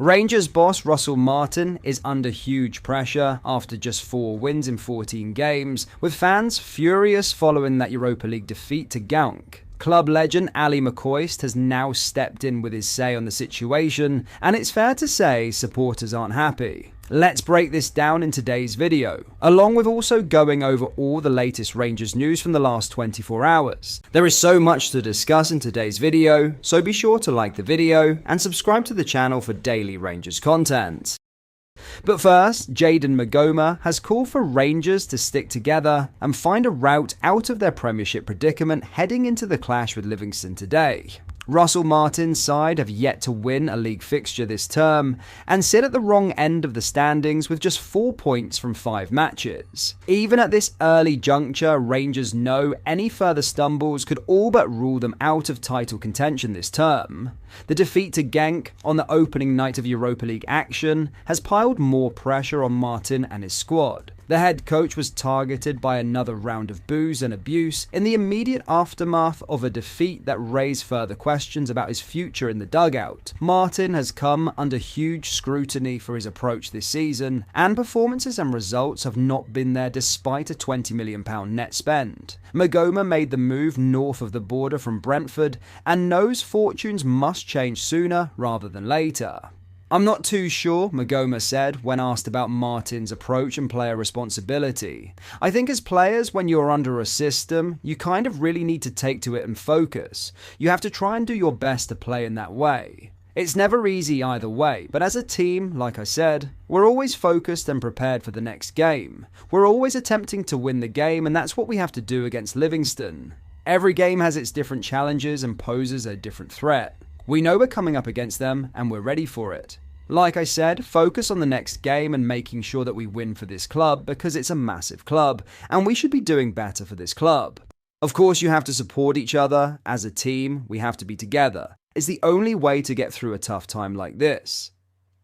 Rangers boss Russell Martin is under huge pressure after just 4 wins in 14 games, with fans furious following that Europa League defeat to Genk. Club legend Ali McCoist has now stepped in with his say on the situation, and it's fair to say supporters aren't happy. Let's break this down in today's video, along with also going over all the latest Rangers news from the last 24 hours. There is so much to discuss in today's video, so be sure to like the video and subscribe to the channel for daily Rangers content. But first, Jayden Magoma has called for Rangers to stick together and find a route out of their Premiership predicament heading into the clash with Livingston today. Russell Martin's side have yet to win a league fixture this term and sit at the wrong end of the standings with just 4 points from 5 matches. Even at this early juncture, Rangers know any further stumbles could all but rule them out of title contention this term. The defeat to Genk on the opening night of Europa League action has piled more pressure on Martin and his squad. The head coach was targeted by another round of boos and abuse in the immediate aftermath of a defeat that raised further questions about his future in the dugout. Martin has come under huge scrutiny for his approach this season, and performances and results have not been there despite a £20 million net spend. Magoma made the move north of the border from Brentford and knows fortunes must change sooner rather than later. "I'm not too sure," Magoma said when asked about Martin's approach and player responsibility. "I think as players, when you're under a system, you kind of really need to take to it and focus. You have to try and do your best to play in that way. It's never easy either way, but as a team, like I said, we're always focused and prepared for the next game. We're always attempting to win the game, and that's what we have to do against Livingston. Every game has its different challenges and poses a different threat. We know we're coming up against them, and we're ready for it. Like I said, focus on the next game and making sure that we win for this club because it's a massive club, and we should be doing better for this club. Of course, you have to support each other. As a team, we have to be together. It's the only way to get through a tough time like this."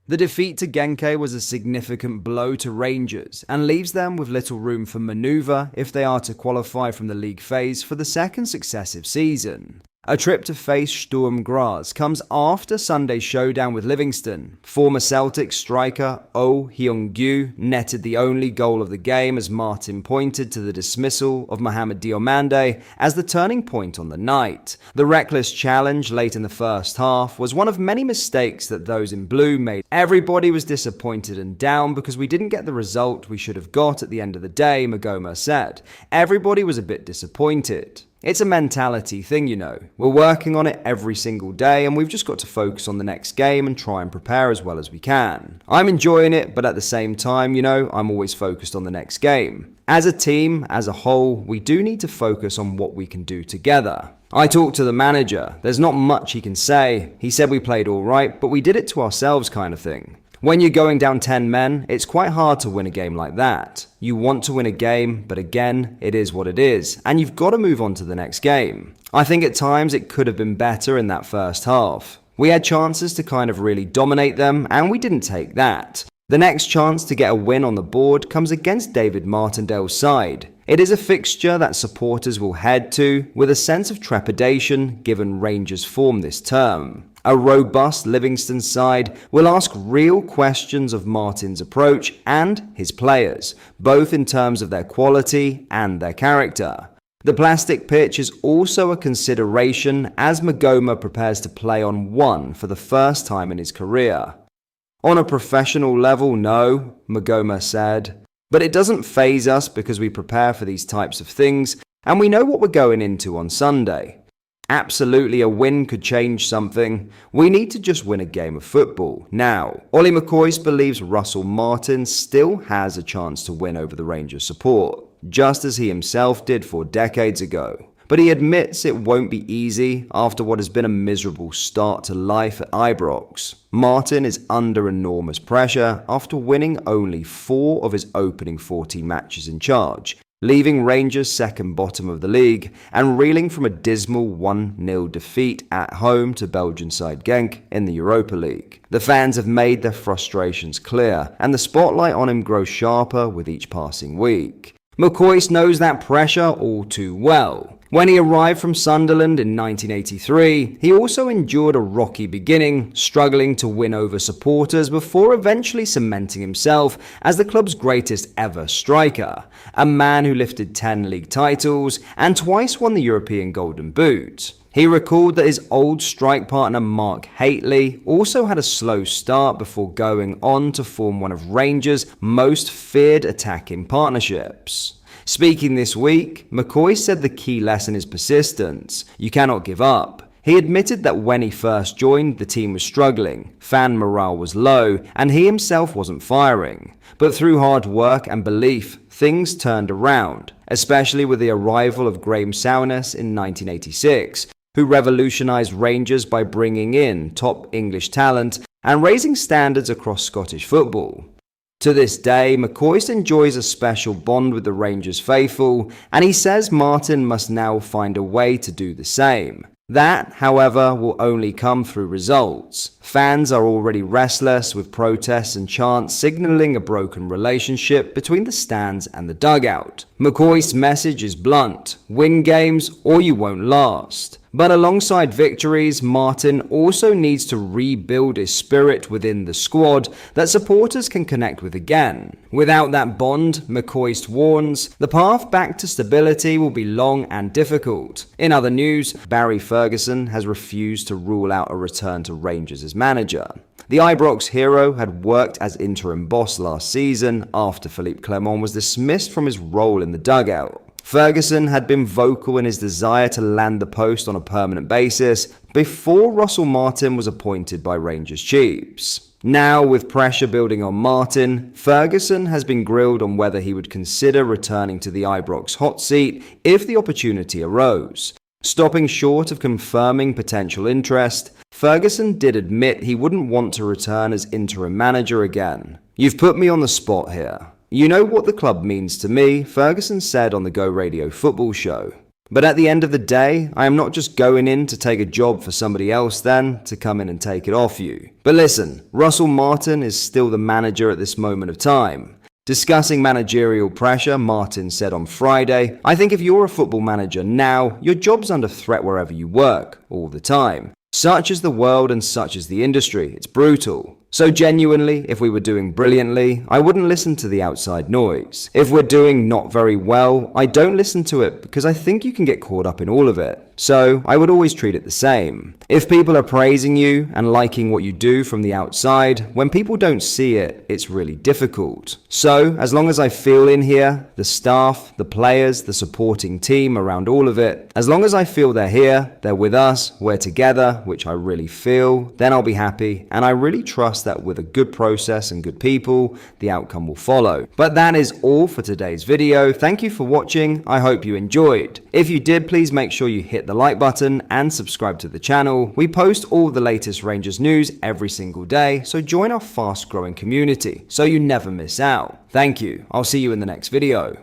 The defeat to Genk was a significant blow to Rangers and leaves them with little room for manoeuvre if they are to qualify from the league phase for the second successive season. A trip to face Sturm Graz comes after Sunday's showdown with Livingston. Former Celtic striker Oh Hyung-gyu netted the only goal of the game as Martin pointed to the dismissal of Mohamed Diomande as the turning point on the night. The reckless challenge late in the first half was one of many mistakes that those in blue made. "Everybody was disappointed and down because we didn't get the result we should have got at the end of the day," Magoma said. "Everybody was a bit disappointed. It's a mentality thing, you know. We're working on it every single day and we've just got to focus on the next game and try and prepare as well as we can. I'm enjoying it, but at the same time, you know, I'm always focused on the next game. As a team, as a whole, we do need to focus on what we can do together." I talked to the manager. There's not much he can say. He said we played all right, but we did it to ourselves kind of thing. When you're going down 10 men, it's quite hard to win a game like that. You want to win a game, but again, it is what it is, and you've got to move on to the next game. I think at times it could have been better in that first half. We had chances to kind of really dominate them, and we didn't take that. The next chance to get a win on the board comes against David Martindale's side. It is a fixture that supporters will head to with a sense of trepidation given Rangers' form this term. A robust Livingston side will ask real questions of Martin's approach and his players, both in terms of their quality and their character. The plastic pitch is also a consideration as Magoma prepares to play on one for the first time in his career. "On a professional level, no," Magoma said, "but it doesn't faze us because we prepare for these types of things and we know what we're going into on Sunday. Absolutely, a win could change something. We need to just win a game of football. Now, Oli McCoist believes Russell Martin still has a chance to win over the Rangers support, just as he himself did 4 decades ago. But he admits it won't be easy after what has been a miserable start to life at Ibrox. Martin is under enormous pressure after winning only 4 of his opening 14 matches in charge, leaving Rangers second bottom of the league and reeling from a dismal 1-0 defeat at home to Belgian side Genk in the Europa League. The fans have made their frustrations clear, and the spotlight on him grows sharper with each passing week. McCoist knows that pressure all too well. When he arrived from Sunderland in 1983, he also endured a rocky beginning, struggling to win over supporters before eventually cementing himself as the club's greatest ever striker, a man who lifted 10 league titles and twice won the European Golden Boot. He recalled that his old strike partner Mark Hateley also had a slow start before going on to form one of Rangers' most feared attacking partnerships. Speaking this week, McCoist said the key lesson is persistence. You cannot give up. He admitted that when he first joined, the team was struggling, fan morale was low, and he himself wasn't firing. But through hard work and belief, things turned around, especially with the arrival of Graham Souness in 1986, who revolutionised Rangers by bringing in top English talent and raising standards across Scottish football. To this day, McCoist enjoys a special bond with the Rangers faithful, and he says Martin must now find a way to do the same. That, however, will only come through results. Fans are already restless, with protests and chants signalling a broken relationship between the stands and the dugout. McCoist's message is blunt: win games or you won't last. But alongside victories, Martin also needs to rebuild his spirit within the squad that supporters can connect with again. Without that bond, McCoist warns, the path back to stability will be long and difficult. In other news, Barry Ferguson has refused to rule out a return to Rangers as manager. The Ibrox hero had worked as interim boss last season after Philippe Clement was dismissed from his role in the dugout. Ferguson had been vocal in his desire to land the post on a permanent basis before Russell Martin was appointed by Rangers Chiefs. Now, with pressure building on Martin, Ferguson has been grilled on whether he would consider returning to the Ibrox hot seat if the opportunity arose. Stopping short of confirming potential interest, Ferguson did admit he wouldn't want to return as interim manager again. "You've put me on the spot here. You know what the club means to me," Ferguson said on the Go Radio football show. "But at the end of the day, I am not just going in to take a job for somebody else then to come in and take it off you. But listen, Russell Martin is still the manager at this moment of time." Discussing managerial pressure, Martin said on Friday, "I think if you're a football manager now, your job's under threat wherever you work, all the time. Such is the world and such is the industry. It's brutal. So genuinely, if we were doing brilliantly, I wouldn't listen to the outside noise. If we're doing not very well, I don't listen to it because I think you can get caught up in all of it. So I would always treat it the same. If people are praising you and liking what you do from the outside, when people don't see it, it's really difficult. So as long as I feel in here, the staff, the players, the supporting team around all of it, as long as I feel they're here, they're with us, we're together, which I really feel, then I'll be happy, and I really trust that with a good process and good people, the outcome will follow." But that is all for today's video. Thank you for watching. I hope you enjoyed. If you did, please make sure you hit the like button and subscribe to the channel. We post all the latest Rangers news every single day, so join our fast growing community so you never miss out. Thank you. I'll see you in the next video.